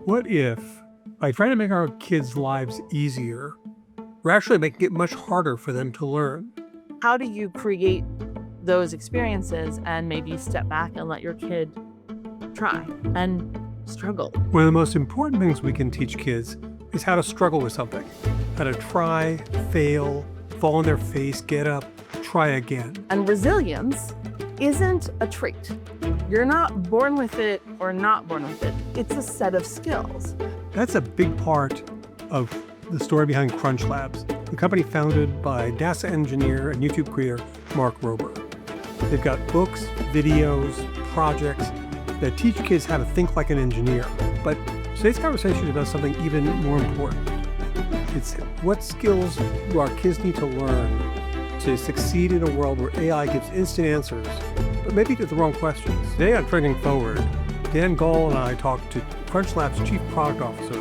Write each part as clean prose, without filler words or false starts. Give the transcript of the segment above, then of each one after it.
What if, by trying to make our kids' lives easier, we're actually making it much harder for them to learn? How do you create those experiences and maybe step back and let your kid try and struggle? One of the most important things we can teach kids is how to struggle with something, how to try, fail, fall on their face, get up, try again. And resilience isn't a trait. You're not born with it or not born with it. It's a set of skills. That's a big part of the story behind CrunchLabs, the company founded by NASA engineer and YouTube creator Mark Rober. They've got books, videos, projects that teach kids how to think like an engineer. But today's conversation is about something even more important. It's what skills do our kids need to learn to succeed in a world where AI gives instant answers, but maybe to the wrong questions. Today on Trending Forward, Dan Gaul and I talked to CrunchLabs Chief Product Officer,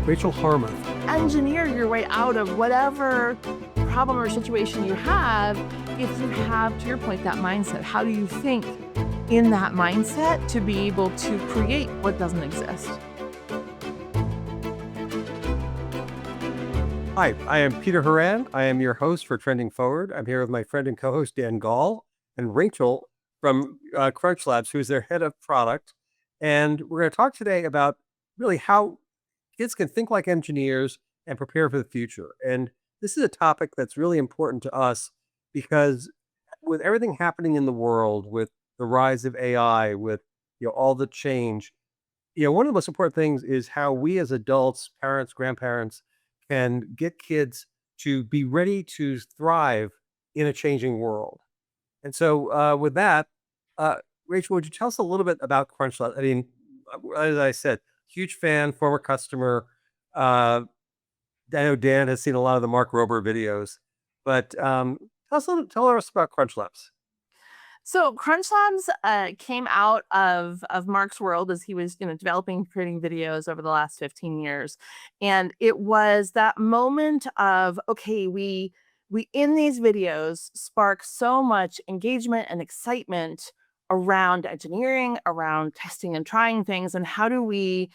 Rachele Harmuth. Engineer your way out of whatever problem or situation you have if you have, to your point, that mindset. How do you think in that mindset to be able to create what doesn't exist? Hi, I am Peter Horan. I am your host for Trending Forward. I'm here with my friend and co-host Dan Gaul and Rachele from CrunchLabs, who is their head of product. And we're going to talk today about really how kids can think like engineers and prepare for the future. And this is a topic that's really important to us because with everything happening in the world, with the rise of AI, with all the change, one of the most important things is how we as adults, parents, grandparents, can get kids to be ready to thrive in a changing world. And so with that, Rachele, would you tell us a little bit about CrunchLabs? I mean, as I said, huge fan, former customer. I know Dan has seen a lot of the Mark Rober videos, but tell us about CrunchLabs. So CrunchLabs came out of Mark's world as he was, developing, creating videos over the last 15 years. And it was that moment of, okay, we in these videos spark so much engagement and excitement around engineering, around testing and trying things. And how do we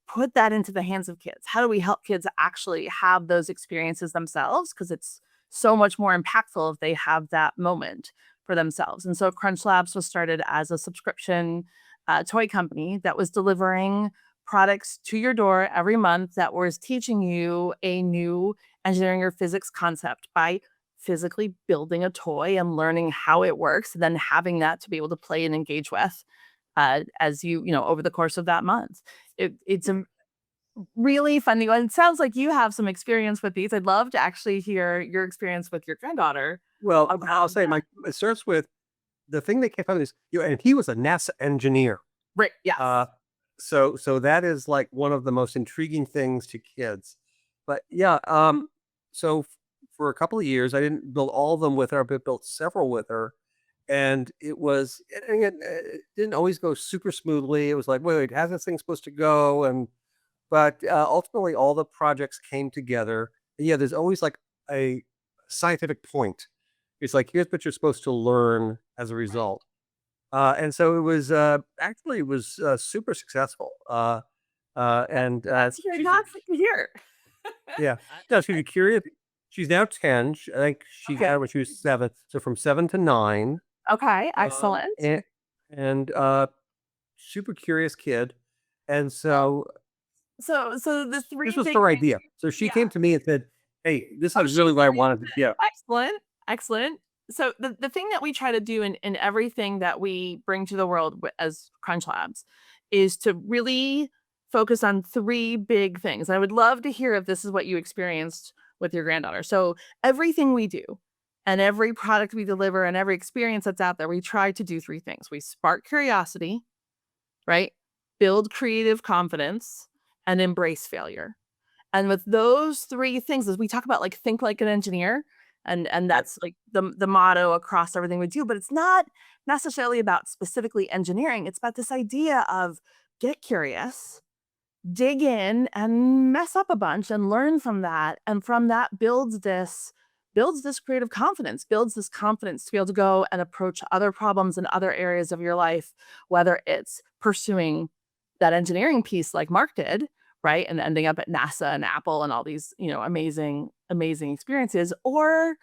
put that into the hands of kids? How do we help kids actually have those experiences themselves? Because it's so much more impactful if they have that moment for themselves. And so CrunchLabs was started as a subscription toy company that was delivering products to your door every month that was teaching you a new engineering or physics concept by physically building a toy and learning how it works, and then having that to be able to play and engage with as over the course of that month. It's a really fun. And it sounds like you have some experience with these. I'd love to actually hear your experience with your granddaughter. Well, I'll About say it starts with the thing that came out of this, and he was a NASA engineer. Right. Yes. So that is like one of the most intriguing things to kids. But yeah, so for a couple of years, I didn't build all of them with her, but built several with her. And it didn't always go super smoothly. It was like, wait, how's this thing supposed to go? But ultimately, all the projects came together. And yeah, there's always like a scientific point. It's like, here's what you're supposed to learn as a result. And so it was super successful. That's you're not here. Yeah, no, she's curious. She's now 10. I think she Okay. had when she was 7. So from 7 to 9. Okay. Excellent. And super curious kid. And so So the three this was big her things. idea. So she Yeah. came to me and said, "Hey, this Oh, is really what I wanted to." Yeah. excellent. Excellent. So the thing that we try to do in everything that we bring to the world as CrunchLabs is to really focus on three big things. I would love to hear if this is what you experienced with your granddaughter. So everything we do and every product we deliver and every experience that's out there, we try to do three things. We spark curiosity, right? Build creative confidence and embrace failure. And with those three things, as we talk about, like, think like an engineer, and that's like the motto across everything we do, but it's not necessarily about specifically engineering. It's about this idea of get curious, dig in and mess up a bunch and learn from that. And from that builds this creative confidence, builds this confidence to be able to go and approach other problems in other areas of your life, whether it's pursuing that engineering piece like Mark did, right? And ending up at NASA and Apple and all these, amazing, amazing experiences, or,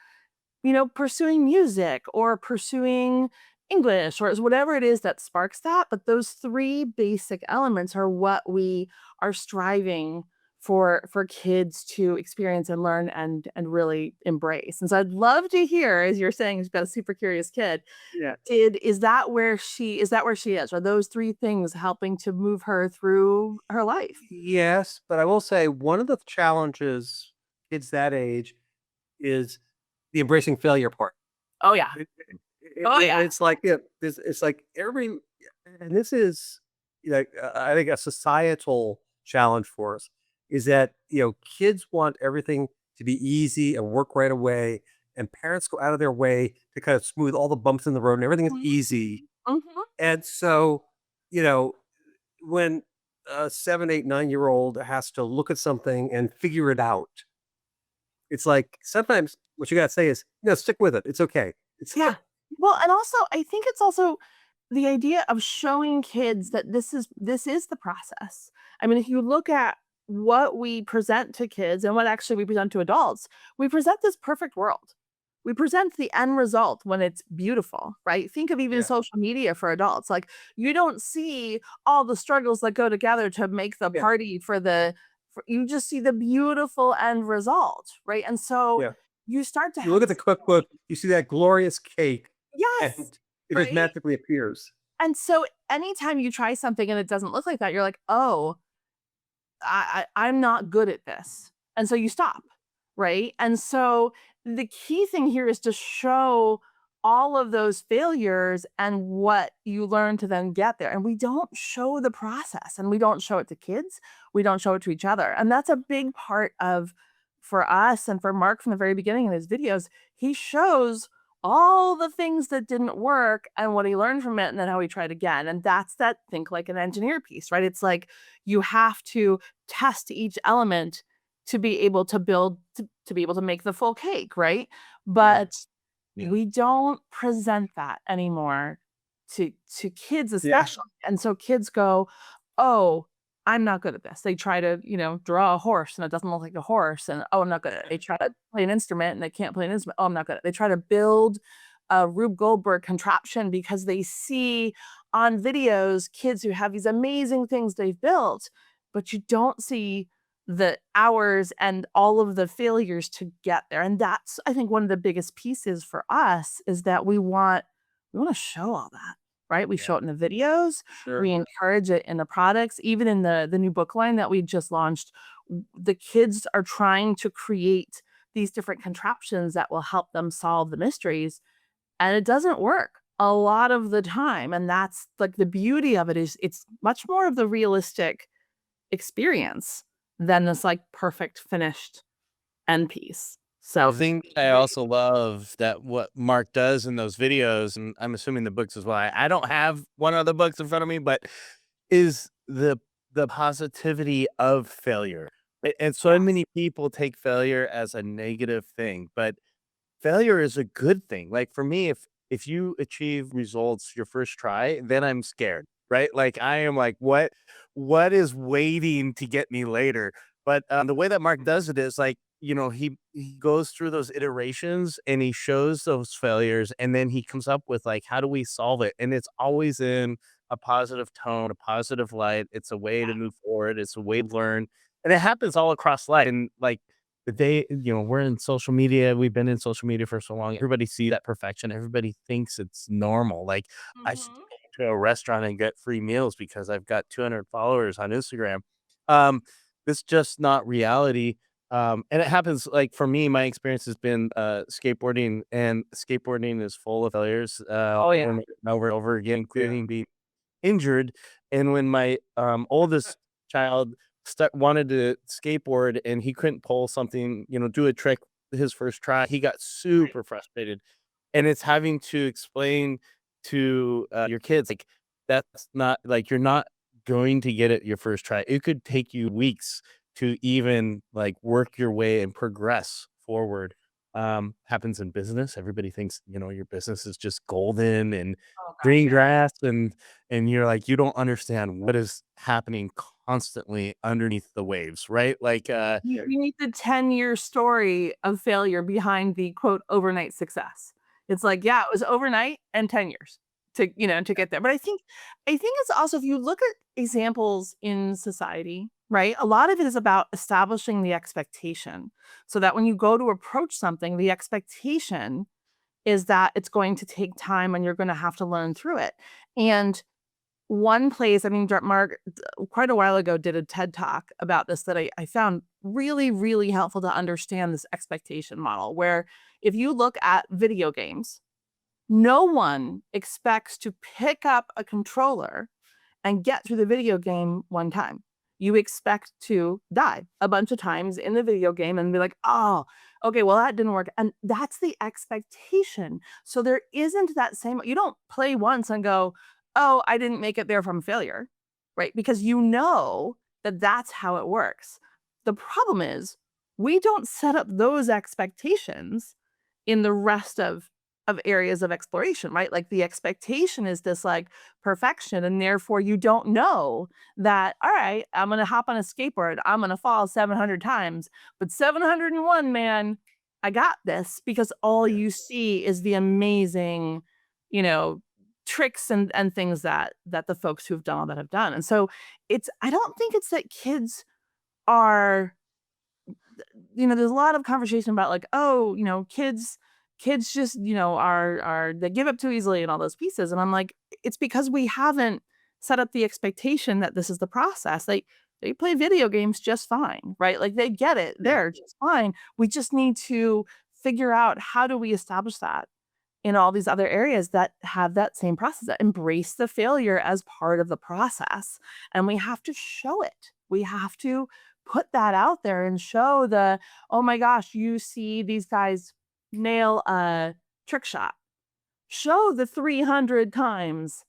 pursuing music or pursuing English or whatever it is that sparks that. But those three basic elements are what we are striving for kids to experience and learn and really embrace. And so I'd love to hear, as you're saying, you've got a super curious kid. Yeah. Is that where she is? Are those three things helping to move her through her life? Yes, but I will say one of the challenges kids that age is the embracing failure part. Oh yeah. Oh yeah. It's like it's like and this is like I think a societal challenge for us is that kids want everything to be easy and work right away, and parents go out of their way to kind of smooth all the bumps in the road, and everything is Mhm. easy. Mhm. And so, you know, when a 7, 8, 9-year old has to look at something and figure it out, it's like sometimes what you gotta say is, stick with it. It's okay. It's Yeah. Well, and also I think it's also the idea of showing kids that this is the process. I mean, if you look at what we present to kids and what actually we present to adults, we present this perfect world. We present the end result when it's beautiful, right? Think of even yeah, social media for adults. Like, you don't see all the struggles that go together to make the yeah, party you just see the beautiful end result, right? And so yeah. you start to You look have at the cookbook, you see that glorious cake, yes, and it just right? magically appears. And so anytime you try something and it doesn't look like that, you're like, "Oh, I'm not good at this." And so you stop, right? And so the key thing here is to show all of those failures and what you learn to then get there. And we don't show the process, and we don't show it to kids. We don't show it to each other. And that's a big part of for us and for Mark from the very beginning in his videos. He shows all the things that didn't work and what he learned from it and then how he tried again. And that's that think like an engineer piece, right? It's like you have to test each element to be able to build to be able to make the full cake, right? Yeah, But Yeah. we don't present that anymore to kids yeah, especially. And so kids go, "Oh, I'm not good at this." They try to, draw a horse and it doesn't look like a horse, and, "Oh, I'm not good at it." They try to play an instrument and they can't play an instrument. "Oh, I'm not good at it." They try to build a Rube Goldberg contraption because they see on videos kids who have these amazing things they've built, but you don't see the hours and all of the failures to get there. And that's, I think, one of the biggest pieces for us is that we want to show all that, right? We show yeah. it in the videos, Sure. we encourage it in the products, even in the new book line that we just launched. The kids are trying to create these different contraptions that will help them solve the mysteries, and it doesn't work a lot of the time. And that's like the beauty of it is it's much more of the realistic experience than this like perfect finished end piece. The So thing I also love that what Mark does in those videos, and I'm assuming the books as well. I don't have one of the books in front of me, but is the positivity of failure. And so yes. many people take failure as a negative thing, but failure is a good thing. Like for me, if you achieve results your first try, then I'm scared, right? Like I am like, what is waiting to get me later? But the way that Mark does it is like, he goes through those iterations and he shows those failures, and then he comes up with like, how do we solve it? And it's always in a positive tone, a positive light. It's a way to move forward. It's a way to learn, and it happens all across life. And like the day, we're in social media, we've been in social media for so long. Everybody sees that perfection. Everybody thinks it's normal. Like I should Mhm. go to a restaurant and get free meals because I've got 200 followers on Instagram. Um, it's just not reality. And it happens like for me, my experience has been skateboarding, and skateboarding is full of failures Oh yeah. over and over again, Yeah. including being injured. And when my oldest child wanted to skateboard and he couldn't pull something, do a trick his first try, he got Right. super frustrated. And it's having to explain to your kids, like, that's not like you're not going to get it your first try. It could take you weeks to even like work your way and progress forward. Happens in business. Everybody thinks, your business is just golden and Oh gosh, green yeah. grass, and you're like, you don't understand what is happening constantly underneath the waves, right? Like, You need the 10-year story of failure behind the quote overnight success. It's like, yeah, it was overnight and 10 years to get there. But I think it's also, if you look at examples in society, right? A lot of it is about establishing the expectation so that when you go to approach something, the expectation is that it's going to take time and you're going to have to learn through it. And one place, I mean, Mark quite a while ago did a TED talk about this that I found really, really helpful to understand this expectation model, where if you look at video games, no one expects to pick up a controller and get through the video game one time. You expect to die a bunch of times in the video game and be like, oh, okay, well, that didn't work. And that's the expectation. So there isn't that same, you don't play once and go, oh, I didn't make it there from failure, right? Because you know that that's how it works. The problem is we don't set up those expectations in the rest of areas of exploration, right? Like the expectation is this like perfection, and therefore you don't know that, all right, I'm gonna hop on a skateboard, I'm gonna fall 700 times, but 701, man, I got this, because all you see is the amazing, you know, tricks and things that the folks who've done all that have done. And so I don't think it's that kids are, there's a lot of conversation about like, oh, kids just, are they give up too easily and all those pieces. And I'm like, it's because we haven't set up the expectation that this is the process. They play video games just fine, right? Like they get it. They're just fine. We just need to figure out how do we establish that in all these other areas that have that same process, that embrace the failure as part of the process. And we have to show it. We have to put that out there and show oh my gosh, you see these guys nail a trick shot. Show the 300 times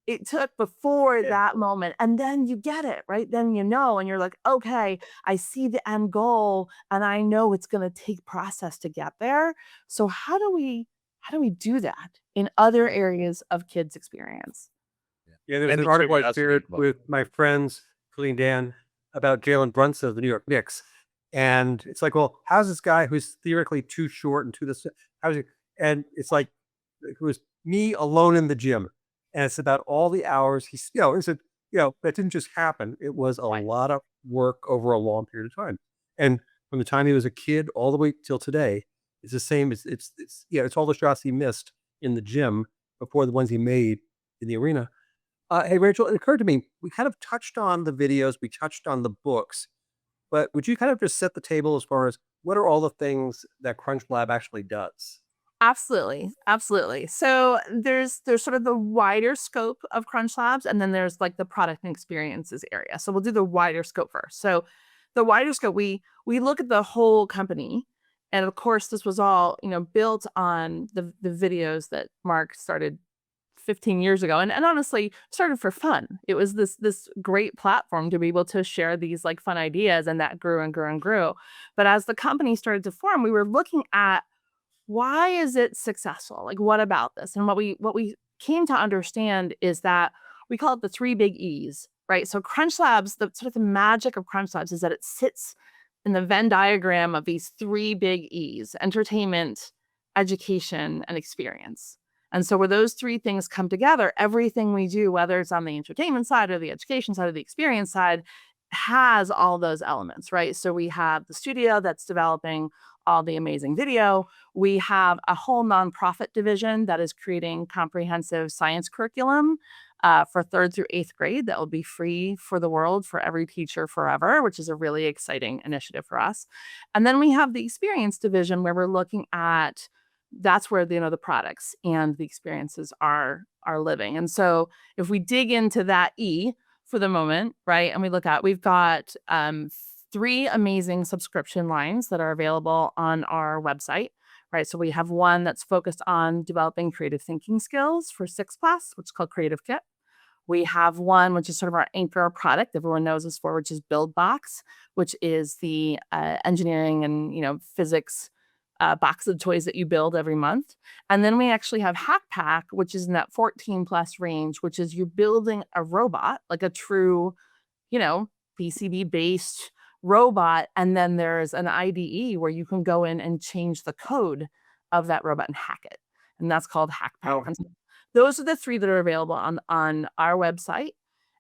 it took before that moment. And then you get it, right? Then and you're like, okay, I see the end goal and I know it's going to take process to get there. So how do we do that in other areas of kids' experience? Yeah, there's And an the article I curiosity shared book. with my friends, including Dan, about Jalen Brunson of the New York Knicks. And it's like, well, how's this guy who's theoretically too short and too this, how's he? And it's like, it was me alone in the gym. And it's about all the hours he's, that didn't just happen. It was a lot of work over a long period of time. And from the time he was a kid all the way till today, it's the same. It's all the shots he missed in the gym before the ones he made in the arena. Hey, Rachel, it occurred to me, we kind of touched on the videos, we touched on the books, but would you kind of just set the table as far as what are all the things that CrunchLab actually does? Absolutely. Absolutely. So there's sort of the wider scope of CrunchLabs, and then there's like the product and experiences area. So we'll do the wider scope first. So the wider scope, we look at the whole company. And of course, this was all, built on the videos that Mark started 15 years ago, and honestly started for fun. It was this great platform to be able to share these like fun ideas, and that grew and grew and grew. But as the company started to form, we were looking at, why is it successful? Like, what about this? And what we came to understand is that we call it the three big E's, right? So CrunchLabs, the sort of the magic of CrunchLabs is that it sits in the Venn diagram of these three big E's: entertainment, education, and experience. And so where those three things come together, everything we do, whether it's on the entertainment side or the education side or the experience side, has all those elements, right? So we have the studio that's developing all the amazing video. We have a whole nonprofit division that is creating comprehensive science curriculum for 3rd through 8th grade that will be free for the world for every teacher forever, which is a really exciting initiative for us. And then we have the experience division where we're looking at, that's where the products and the experiences are living. And so if we dig into that E for the moment, right, and we look at, we've got 3 amazing subscription lines that are available on our website, right? So we have one that's focused on developing creative thinking skills for 6th class, which is called Creative Kit. We have one, which is sort of our anchor product everyone knows us for, which is BuildBox, which is the engineering and physics box of toys that you build every month. And then we actually have Hack Pack, which is in that 14 plus range, which is you building a robot, like a true, PCB based robot, and then there's an IDE where you can go in and change the code of that robot and hack it, and that's called hackpack. And so those are the 3 that are available on our website.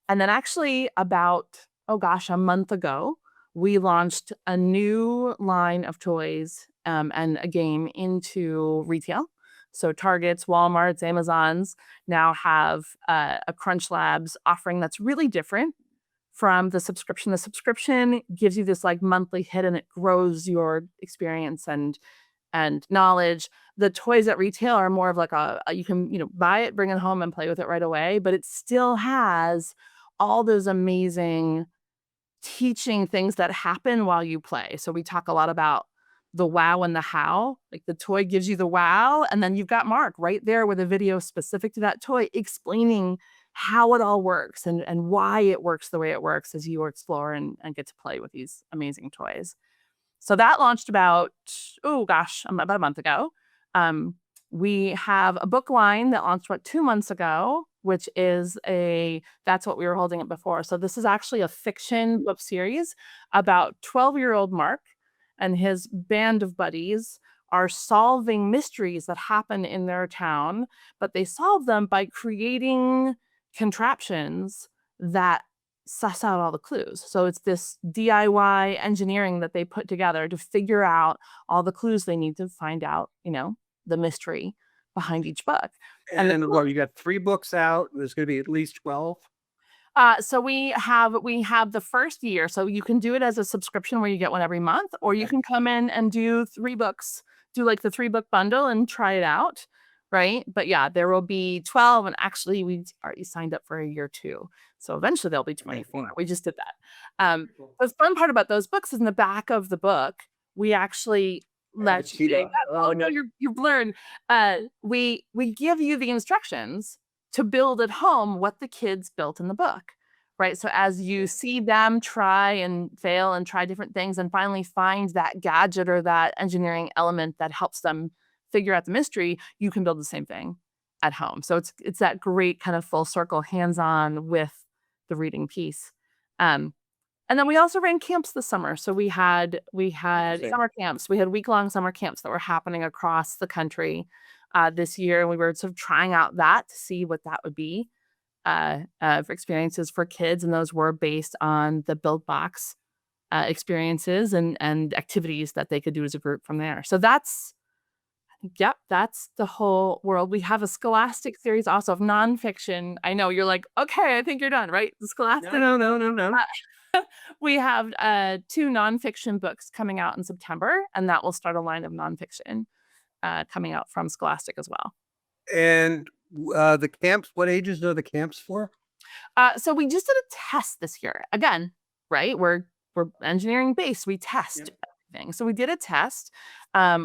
And then actually about, oh gosh, a month ago, we launched a new line of toys and a game into retail. So Targets, Walmarts, Amazons now have a CrunchLabs offering that's really different from the subscription. The subscription gives you this like monthly hit, and it grows your experience and knowledge. The toys at retail are more of like you can, buy it, bring it home and play with it right away, but it still has all those amazing teaching things that happen while you play. So we talk a lot about the wow and the how. Like the toy gives you the wow, and then you've got Mark right there with a video specific to that toy explaining how it all works and why it works the way it works as you explore and get to play with these amazing toys. So that launched about, oh gosh, about a month ago. We have a book line that launched about 2 months ago, which is that's what we were holding it before. So this is actually a fiction book series about 12-year-old Mark and his band of buddies are solving mysteries that happen in their town, but they solve them by creating contraptions that suss out all the clues. So it's this DIY engineering that they put together to figure out all the clues they need to find out, the mystery behind each book. And then, well, you got 3 books out. There's going to be at least 12. So we have the first year. So you can do it as a subscription where you get one every month, or you can come in and do 3 books, do like the 3-book bundle and try it out. Right. But yeah, there will be 12. And actually, we already signed up for a year 2. So eventually there'll be 24. We just did that. The fun part about those books is in the back of the book, we actually let you. Oh no, you're blurred. We give you the instructions to build at home what the kids built in the book. Right. So as you see them try and fail and try different things and finally find that gadget or that engineering element that helps them figure out the mystery, you can build the same thing at home. So it's that great kind of full circle hands-on with the reading piece. And then we also ran camps this summer. So we had summer camps. We had week-long summer camps that were happening across the country this year. And we were sort of trying out that to see what that would be for experiences for kids. And those were based on the Build Box experiences and activities that they could do as a group from there. So that's the whole world. We have a Scholastic series also of nonfiction. I know you're like, okay, I think you're done, right? The Scholastic. No. We have 2 nonfiction books coming out in September, and that will start a line of nonfiction coming out from Scholastic as well. And the camps, what ages are the camps for? So we just did a test this year. Again, right? We're engineering based. We test everything. So we did a test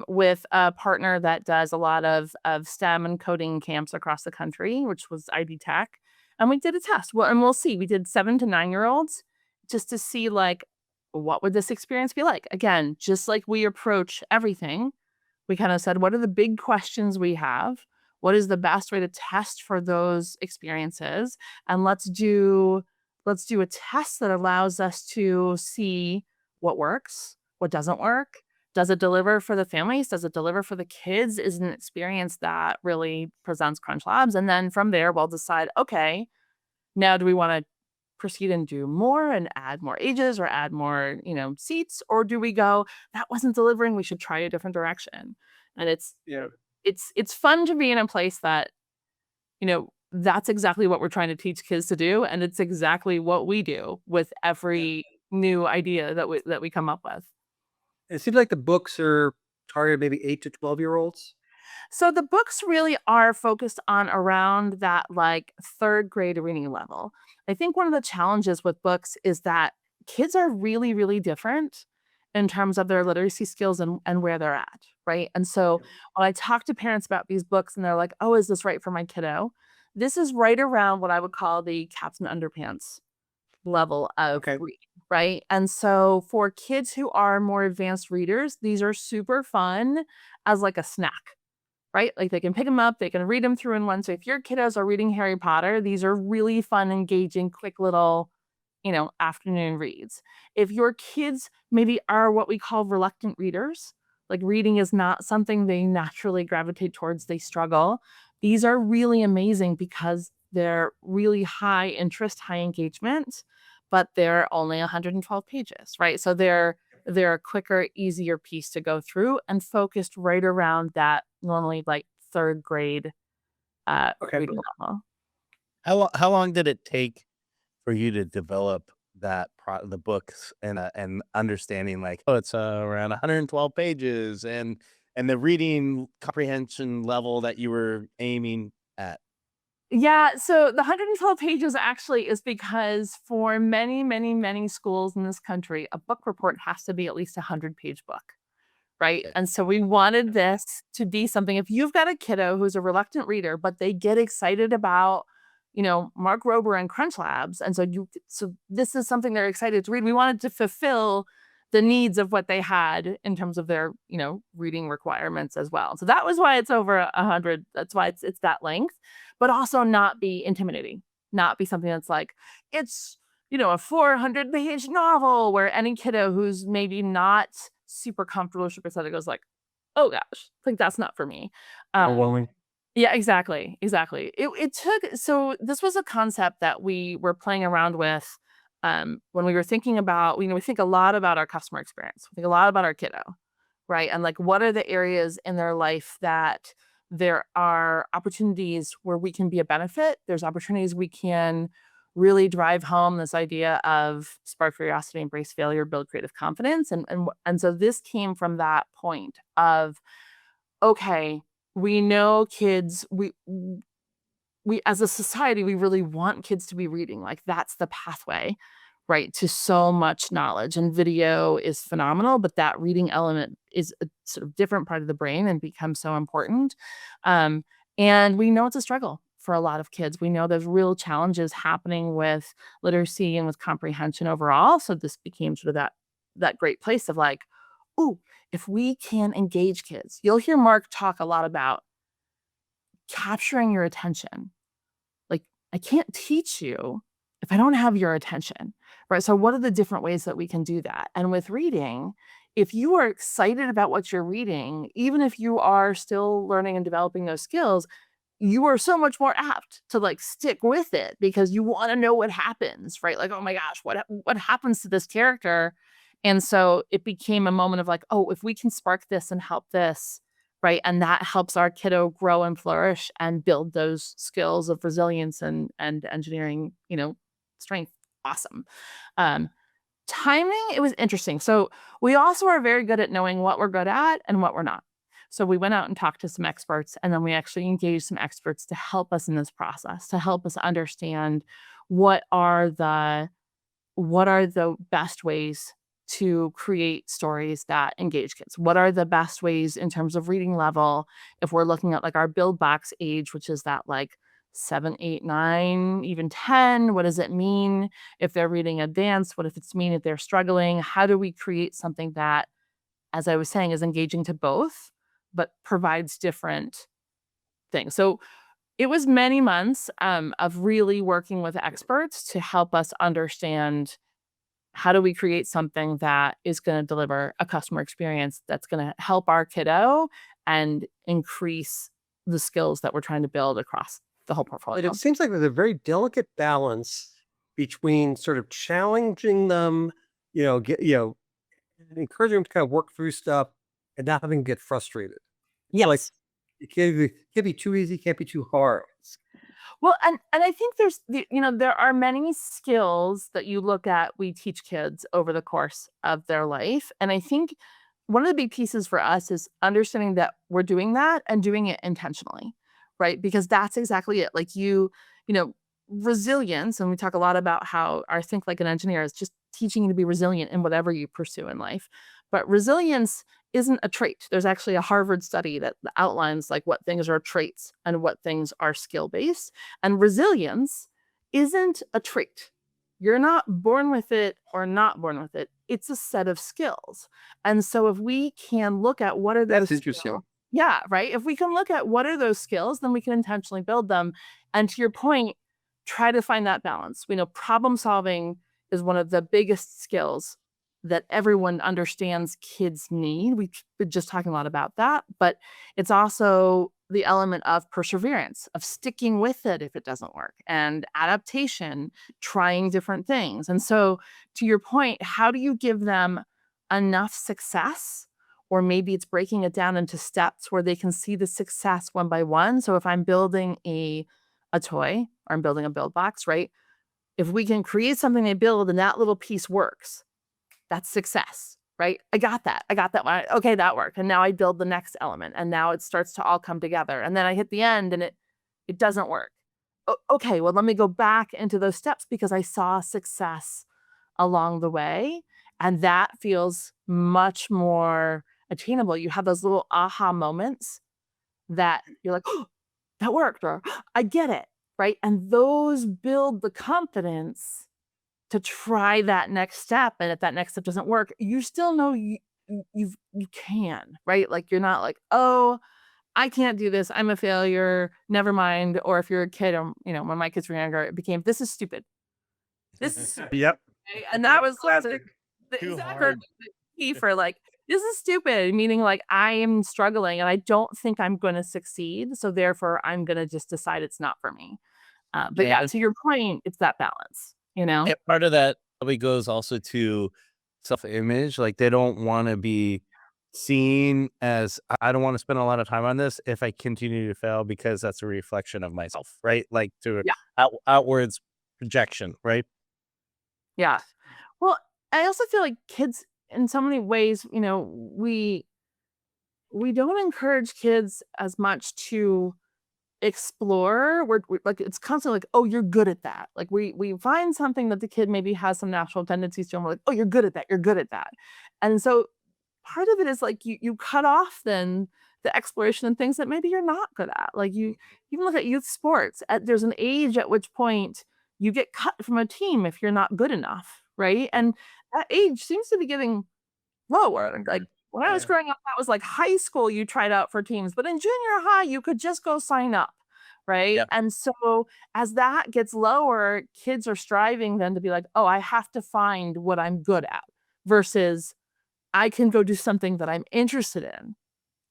with a partner that does a lot of STEM and coding camps across the country, which was ID Tech. And we did a test. Well, and we'll see. We did 7 to 9-year-olds just to see like, what would this experience be like? Again, just like we approach everything, we kind of said, what are the big questions we have? What is the best way to test for those experiences? And let's do a test that allows us to see what works, what doesn't work. Does it deliver for the families? Does it deliver for the kids? Is it an experience that really presents CrunchLabs? And then from there, we'll decide, okay, now do we want to proceed and do more and add more ages or add more, seats? Or do we go, that wasn't delivering, we should try a different direction? And it's fun to be in a place that, that's exactly what we're trying to teach kids to do. And it's exactly what we do with every new idea that we come up with. It seems like the books are targeted maybe 8 to 12-year-olds. So the books really are focused on around that like 3rd grade reading level. I think one of the challenges with books is that kids are really, really different in terms of their literacy skills and where they're at, right? And so when I talk to parents about these books and they're like, oh, is this right for my kiddo? This is right around what I would call the Captain Underpants level of read, right? And so for kids who are more advanced readers, these are super fun as like a snack, right? Like they can pick them up, they can read them through in one. So if your kiddos are reading Harry Potter, these are really fun, engaging, quick little afternoon reads. If your kids maybe are what we call reluctant readers, like reading is not something they naturally gravitate towards, they struggle. These are really amazing because they're really high interest, high engagement, but they're only 112 pages, right? So they're a quicker, easier piece to go through and focused right around that normally like third grade Okay. reading level. How long did it take for you to develop the books and understanding like, oh, it's around 112 pages and the reading comprehension level that you were aiming at? Yeah, so the 112 pages actually is because for many, many, many schools in this country, a book report has to be at least a 100-page book, right? Okay. And so we wanted this to be something. If you've got a kiddo who's a reluctant reader, but they get excited about, Mark Rober and CrunchLabs, and so this is something they're excited to read. We wanted to fulfill the needs of what they had in terms of their, reading requirements as well. So that was why it's over 100. That's why it's that length, but also not be intimidating, not be something that's like it's a 400-page novel where any kiddo who's maybe not super comfortable or super excited goes like, oh gosh, like that's not for me. Overwhelming. Yeah, exactly, exactly. It took so this was a concept that we were playing around with, when we were thinking about, we think a lot about our customer experience. We think a lot about our kiddo, right? And like, what are the areas in their life that there are opportunities where we can be a benefit? There's opportunities we can really drive home this idea of spark curiosity, embrace failure, build creative confidence, and so this came from that point of okay, we know kids, we as a society, we really want kids to be reading. Like that's the pathway, right, to so much knowledge. And video is phenomenal, but that reading element is a sort of different part of the brain and becomes so important. Um, and we know it's a struggle for a lot of kids. We know there's real challenges happening with literacy and with comprehension overall. So this became sort of that great place of like, ooh, if we can engage kids, you'll hear Mark talk a lot about capturing your attention. Like, I can't teach you if I don't have your attention, right? So, what are the different ways that we can do that? And with reading, if you are excited about what you're reading, even if you are still learning and developing those skills, you are so much more apt to like stick with it because you want to know what happens, right? Like, oh my gosh, what happens to this character? And so it became a moment of like, oh, if we can spark this and help this, right? And that helps our kiddo grow and flourish and build those skills of resilience and engineering, strength. Awesome. Um, Timing, it was interesting. So we also are very good at knowing what we're good at and what we're not. So we went out and talked to some experts, and then we actually engaged some experts to help us in this process, to help us understand what are the best ways to create stories that engage kids? What are the best ways in terms of reading level? If we're looking at like our build box age, which is that like 7, 8, 9, even 10, what does it mean if they're reading advanced? What if it's mean if they're struggling? How do we create something that, as I was saying, is engaging to both, but provides different things? So it was many months of really working with experts to help us understand how do we create something that is going to deliver a customer experience that's going to help our kiddo and increase the skills that we're trying to build across the whole But portfolio. it seems like there's a very delicate balance between sort of challenging them, encouraging them to kind of work through stuff and not having them get frustrated. Like Yes. it can't be too easy, can't be too hard. Well, and I think there are many skills that you look at, we teach kids over the course of their life. And I think one of the big pieces for us is understanding that we're doing that and doing it intentionally, right? Because that's exactly it. Like you know, resilience, and we talk a lot about how our think like an engineer is just teaching you to be resilient in whatever you pursue in life. But resilience isn't a trait. There's actually a Harvard study that outlines like what things are traits and what things are skill based. And resilience isn't a trait. You're not born with it or not born with it. It's a set of skills. And so if we can look at what are those That's interesting. skills, yeah, right. If we can look at what are those skills, then we can intentionally build them. And to your point, try to find that balance. We know problem solving is one of the biggest skills that everyone understands kids need. We've been just talking a lot about that, but it's also the element of perseverance, of sticking with it if it doesn't work, and adaptation, trying different things. And so, to your point, how do you give them enough success? Or maybe it's breaking it down into steps where they can see the success one by one. So if I'm building a toy or I'm building a build box, right? If we can create something they build and that little piece works, that's success, right? I got that. I got that one. Okay, that worked. And now I build the next element and now it starts to all come together. And then I hit the end and it doesn't work. Okay, well, let me go back into those steps because I saw success along the way. And that feels much more attainable. You have those little aha moments that you're like, oh, that worked, or I get it, right? And those build the confidence to try that next step. And if that next step doesn't work, you still know you can, right? Like you're not like, oh, I can't do this. I'm a failure. Never mind. Or if you're a kid, when my kids were younger, it became, this is stupid. This is stupid. Yep. And that was like Classic. the Too exact hard. key for like, this is stupid, meaning like I am struggling and I don't think I'm going to succeed. So therefore, I'm going to just decide it's not for me. But yeah, And to your point, it's that balance, and part of that probably goes also to self-image. Like they don't want to be seen as, I don't want to spend a lot of time on this if I continue to fail because that's a reflection of myself, right? Like to Yeah. outwards projection, right? Yeah. Well, I also feel like kids in so many ways, we don't encourage kids as much to explore. We're like it's constantly like, oh, you're good at that. Like we find something that the kid maybe has some natural tendencies to, and we're like, oh, you're good at that. You're good at that. And so part of it is like you cut off then the exploration and things that maybe you're not good at. Like you even look at youth sports. There's an age at which point you get cut from a team if you're not good enough, right? And that age seems to be getting lower. Like when I was Yeah. growing up, that was like high school, you tried out for teams, but in junior high, you could just go sign up, right? Yep. And so as that gets lower, kids are striving then to be like, oh, I have to find what I'm good at versus I can go do something that I'm interested in,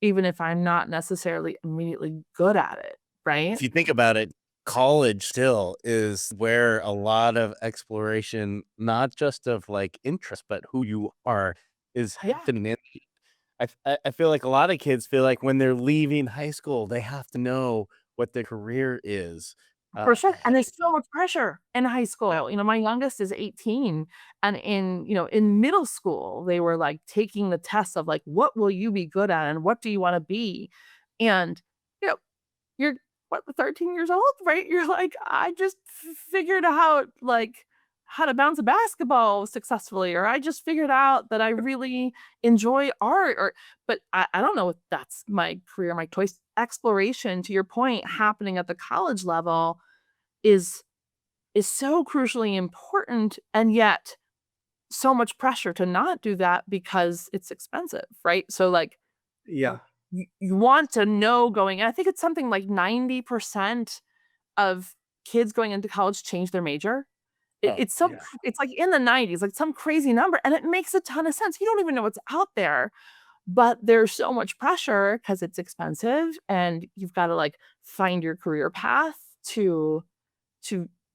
even if I'm not necessarily immediately good at it, right? If you think about it, college still is where a lot of exploration, not just of like interest, but who you are, is Yeah. happening. I feel like a lot of kids feel like when they're leaving high school, they have to know what their career is. For sure. And Ahead. there's so much pressure in high school. My youngest is 18. And in middle school, they were like taking the test of like, what will you be good at and what do you want to be? And, you know, you're 13 years old, right? You're like, I just figured out like how to bounce a basketball successfully, or I just figured out that I really enjoy art, but I don't know if that's my career, my choice. Exploration, to your point, happening at the college level is so crucially important, and yet so much pressure to not do that because it's expensive, right? So like Yeah. you want to know going in. I think it's something like 90% of kids going into college change their major. Oh, Yeah. It's like in the 90s, like some crazy number, and it makes a ton of sense. You don't even know what's out there, but there's so much pressure because it's expensive, and you've got to like find your career path to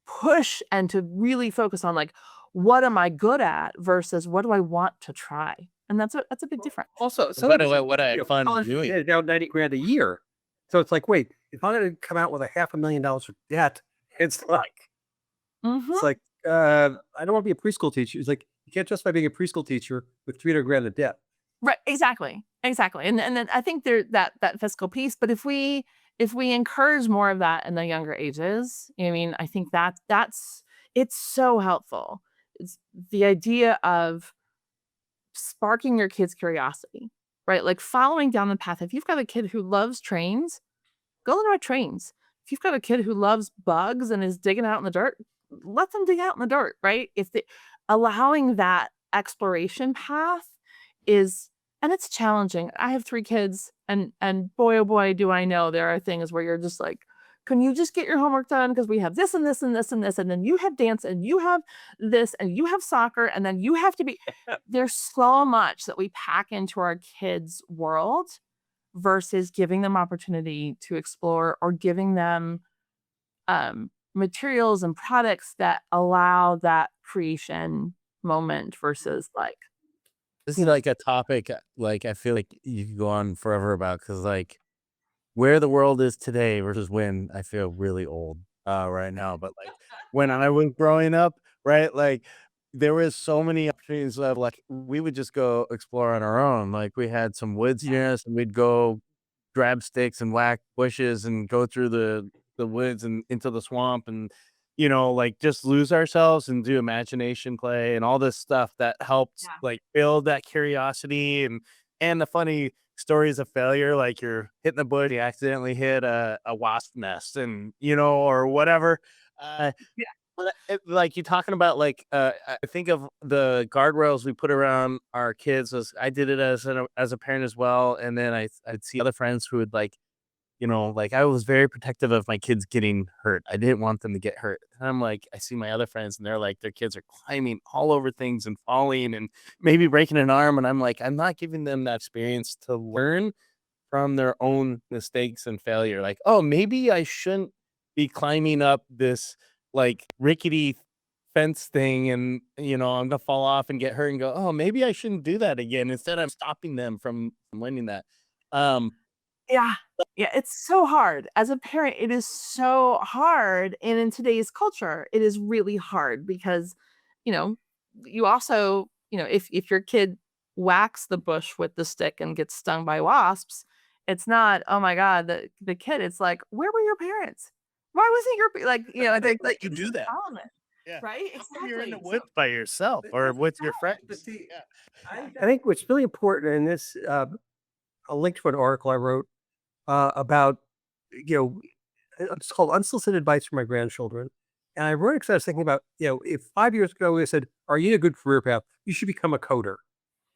push and to really focus on like what am I good at versus what do I want to try, and that's a big difference. Also, so what I had fun college doing. is now 90 grand a year. So it's like, wait, if I'm going to come out with $500,000 of debt, it's like, Mhm. it's like, I don't want to be a preschool teacher. It's like, you can't justify being a preschool teacher with 300 grand of debt. Right, exactly, exactly, and then I think there that fiscal piece, but if we encourage more of that in the younger ages, I mean, I think that's it's so helpful. It's the idea of sparking your kid's curiosity, right? Like following down the path. If you've got a kid who loves trains, go learn about trains. If you've got a kid who loves bugs and is digging out in the dirt, let them dig out in the dirt, right? If they allowing that exploration path is and it's challenging. I have 3 kids and boy oh boy do I know there are things where you're just like can you just get your homework done? Because we have this and this and this and this, and then you have dance and you have this and you have soccer, and then you have to be there's so much that we pack into our kids' world versus giving them opportunity to explore or giving them materials and products that allow that creation moment versus like This is like a topic like I feel like you could go on forever about because like where the world is today versus when I feel really old right now. But like when I was growing up, right? Like there was so many opportunities of like we would just go explore on our own. Like we had some woods near us and we'd go grab sticks and whack bushes and go through the woods and into the swamp and like just lose ourselves and do imagination play and all this stuff that helped yeah. like build that curiosity and the funny stories of failure, like you're hitting the bush, you accidentally hit a wasp nest and or whatever. uh Yeah. but like you talking about like I think of the guardrails we put around our kids as I did it as a parent as well, and then I'd see other friends who would like like I was very protective of my kids getting hurt. I didn't want them to get hurt. And I'm like, I see my other friends and they're like, their kids are climbing all over things and falling and maybe breaking an arm. And I'm like, I'm not giving them that experience to learn from their own mistakes and failure. Like, oh, maybe I shouldn't be climbing up this like rickety fence thing and I'm gonna fall off and get hurt and go, oh, maybe I shouldn't do that again. Instead, I'm stopping them from learning that. Um, Yeah. Yeah, it's so hard. As a parent, it is so hard, and in today's culture, it is really hard because, you know, you also, if your kid whacks the bush with the stick and gets stung by wasps, it's not, "Oh my god, the kid," it's like, "Where were your parents? Why wasn't your pa" like, I think, like, you it's do this that. element, Yeah. right? How come you're in the Exactly. So woods by yourself But or that's with your but friends? see, Yeah. I think what's really important in this, I'll link to an article I wrote about, you know, it's called Unsolicited Advice from My Grandchildren. And I wrote it because I was thinking about, if 5 years ago we said, "Are you in a good career path? You should become a coder."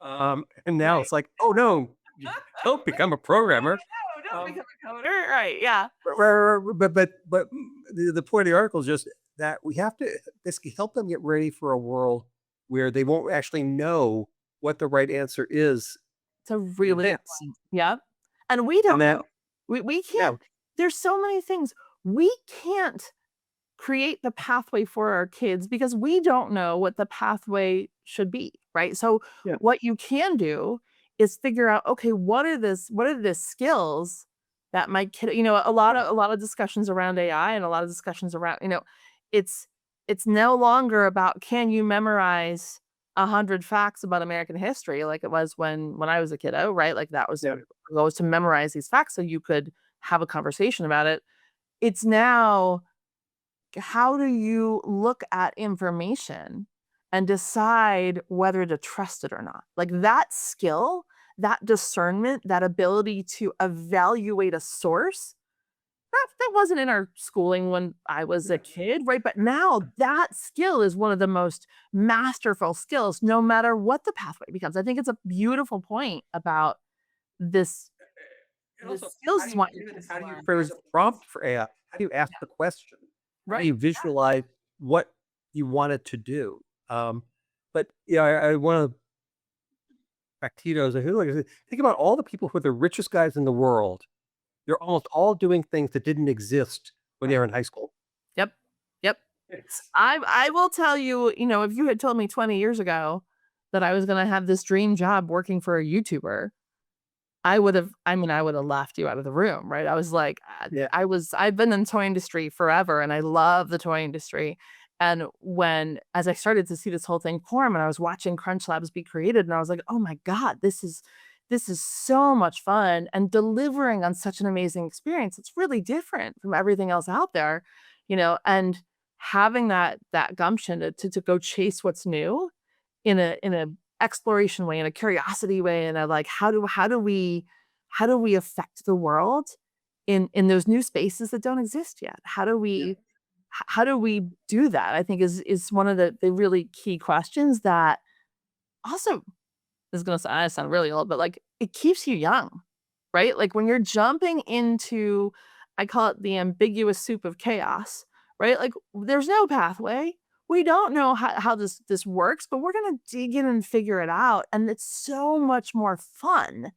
And now right. it's like, "Oh no, you don't become a programmer." No, don't Um, become a coder. Right, yeah. but the point of the article is just that we have to basically help them get ready for a world where they won't actually know what the right answer is It's a in really good advance. point. Yep. And we And don't that, know. We yeah, can't there's so many things. We can't create the pathway for our kids because we don't know what the pathway should be, right? So yeah, what you can do is figure out, okay, what are the skills that my kid, a lot of discussions around AI and a lot of discussions around, it's it's no longer about can you memorize 100 facts about American history like it was when I was a kiddo, right? Like that was yeah. goes to memorize these facts so you could have a conversation about it. It's now how do you look at information and decide whether to trust it or not? Like that skill, that discernment, that ability to evaluate a source, that wasn't in our schooling when I was a kid, right? But now that skill is one of the most masterful skills, no matter what the pathway becomes. I think it's a beautiful point about this. And The also, skills is what your kids how do you learn. phrase a prompt for AI? How do you ask the question? How do Right. you visualize what you want it to do? But yeah, I want to back Tito's. I feel like think about all the people who are the richest guys in the world. They're almost all doing things that didn't exist when they Right. were in high school. Yep. Yep. It's, I will tell you, if you had told me 20 years ago that I was gonna have this dream job working for a YouTuber, I would have laughed you out of the room, right? I was like, yeah, I've been in the toy industry forever and I love the toy industry. And as I started to see this whole thing form and I was watching CrunchLabs be created and I was like, oh my God, this is so much fun and delivering on such an amazing experience. It's really different from everything else out there, and having that gumption to go chase what's new in a exploration way, in a curiosity way, and a like, how do we affect the world in those new spaces that don't exist yet? yeah, How do we do that? I think is one of the really key questions that also this is gonna sound really old, but like it keeps you young, right? Like when you're jumping into I call it the ambiguous soup of chaos, right? Like there's no pathway. We don't know how this works, but we're gonna dig in and figure it out. And it's so much more fun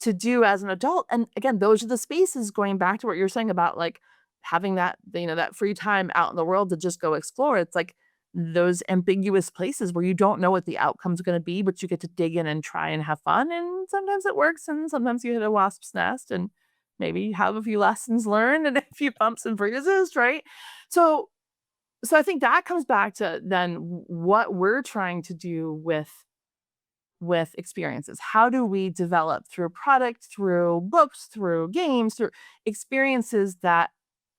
to do as an adult. And again, those are the spaces, going back to what you're saying about like having that, that free time out in the world to just go explore. It's like those ambiguous places where you don't know what the outcome's going to be, but you get to dig in and try and have fun. And sometimes it works, and sometimes you hit a wasp's nest, and maybe you have a few lessons learned and a few bumps and bruises, right? So, so I think that comes back to then what we're trying to do with experiences. How do we develop through product, through books, through games, through experiences that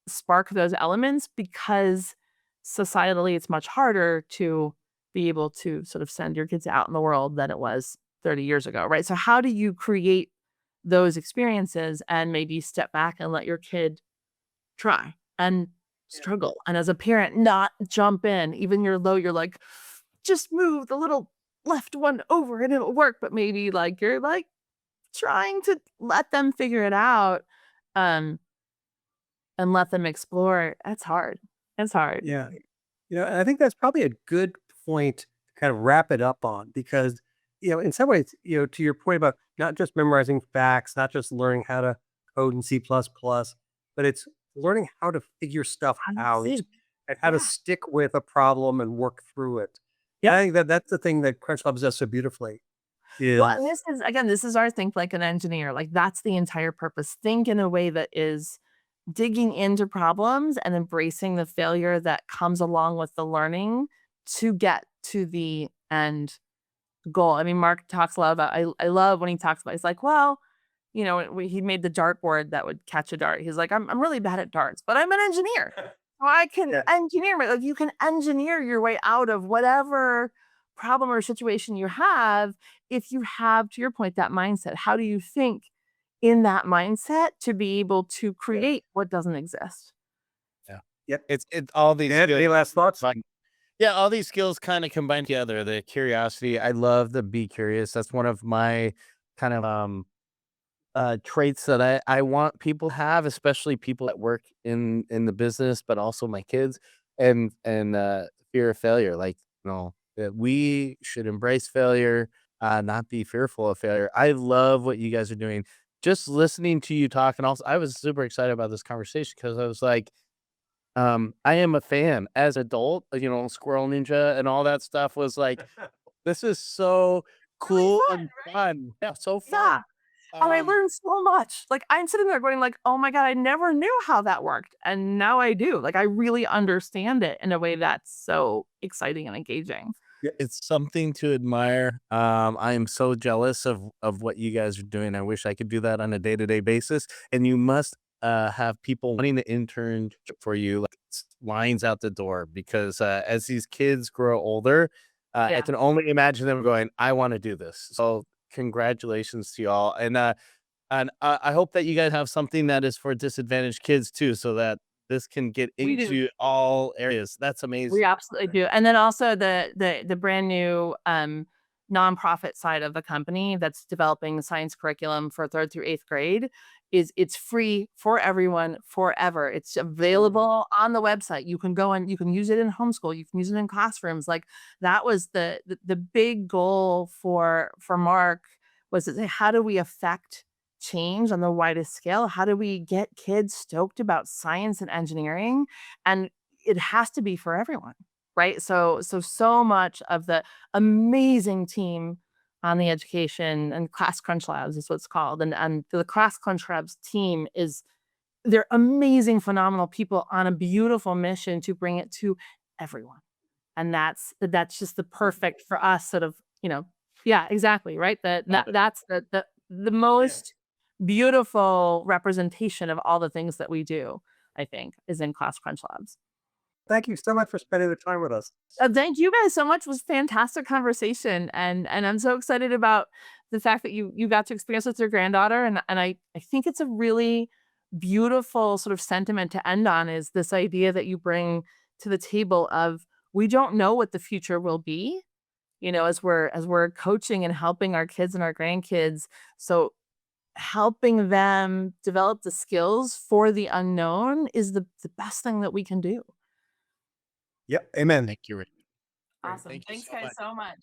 spark those elements? Because societally, it's much harder to be able to sort of send your kids out in the world than it was 30 years ago, right? So, how do you create those experiences and maybe step back and let your kid try and struggle? And as a parent, not jump in, even you're like, just move the little left one over and it'll work. But maybe like you're like trying to let them figure it out, um, and let them explore. That's hard. It's hard. Yeah. And I think that's probably a good point to kind of wrap it up on because, in some ways, to your point about not just memorizing facts, not just learning how to code in C++, but it's learning how to figure stuff How do you out think? and how to Yeah. stick with a problem and work through it. And Yep. I think that that's the thing that CrunchLabs does so beautifully Well, and is, this is our think like an engineer. Like that's the entire purpose. Think in a way that is digging into problems and embracing the failure that comes along with the learning to get to the end goal. I mean, Mark talks a lot about, I love when he talks about, he's like, well, he made the dartboard that would catch a dart. He's like, I'm really bad at darts, but I'm an engineer. So I can yeah, engineer, like you can engineer your way out of whatever problem or situation you have if you have, to your point, that mindset. How do you think in that mindset to be able to create what doesn't exist? Yeah. yep. It's all these Ed, any last thoughts? Yeah, all these skills kind of combine together. The curiosity, I love the be curious. That's one of my kind of traits that I want people to have, especially people that work in the business, but also my kids and fear of failure. Like, that we should embrace failure, not be fearful of failure. I love what you guys are doing. Just listening to you talk, and also I was super excited about this conversation because I was like, I am a fan as adult, Squirrel Ninja and all that stuff was like, this is so Really cool fun, and right? fun. Yeah, so Yeah. fun. And I Um, learned so much. Like I'm sitting there going like, "Oh my god, I never knew how that worked." And now I do. Like I really understand it in a way that's so exciting and engaging. yeah, it's something to admire. I am so jealous of what you guys are doing. I wish I could do that on a day-to-day basis. And you must have people wanting to intern for you, like lines out the door, because as these kids grow older, I Yeah. can only imagine them going, I want to do this. So congratulations to y'all. And I hope that you guys have something that is for disadvantaged kids too, so that this can get We do. into all areas. That's We amazing. absolutely do. And then also the brand new nonprofit side of the company that's developing the science curriculum for 3rd through 8th grade it's free for everyone forever. It's available on the website. You can go and you can use it in homeschool, you can use it in classrooms. Like that was the big goal for Mark, was to say, how do we affect change on the widest scale? How do we get kids stoked about science and engineering? And it has to be for everyone, right? So much of the amazing team on the education and Class CrunchLabs is what's called, and the Class CrunchLabs team is, they're amazing, phenomenal people on a beautiful mission to bring it to everyone, and that's just the perfect for us sort of, yeah, exactly, right. That's the most beautiful representation of all the things that we do. I think is in Class CrunchLabs. Thank you so much for spending the time with us. Thank you guys so much. It was fantastic conversation, and I'm so excited about the fact that you got to experience with your granddaughter, and I think it's a really beautiful sort of sentiment to end on, is this idea that you bring to the table of, we don't know what the future will be, as we're coaching and helping our kids and our grandkids. So helping them develop the skills for the unknown is the best thing that we can do. Yep. Amen. Thank you, Rick. Awesome. Thank you Thanks, so guys, much. so much.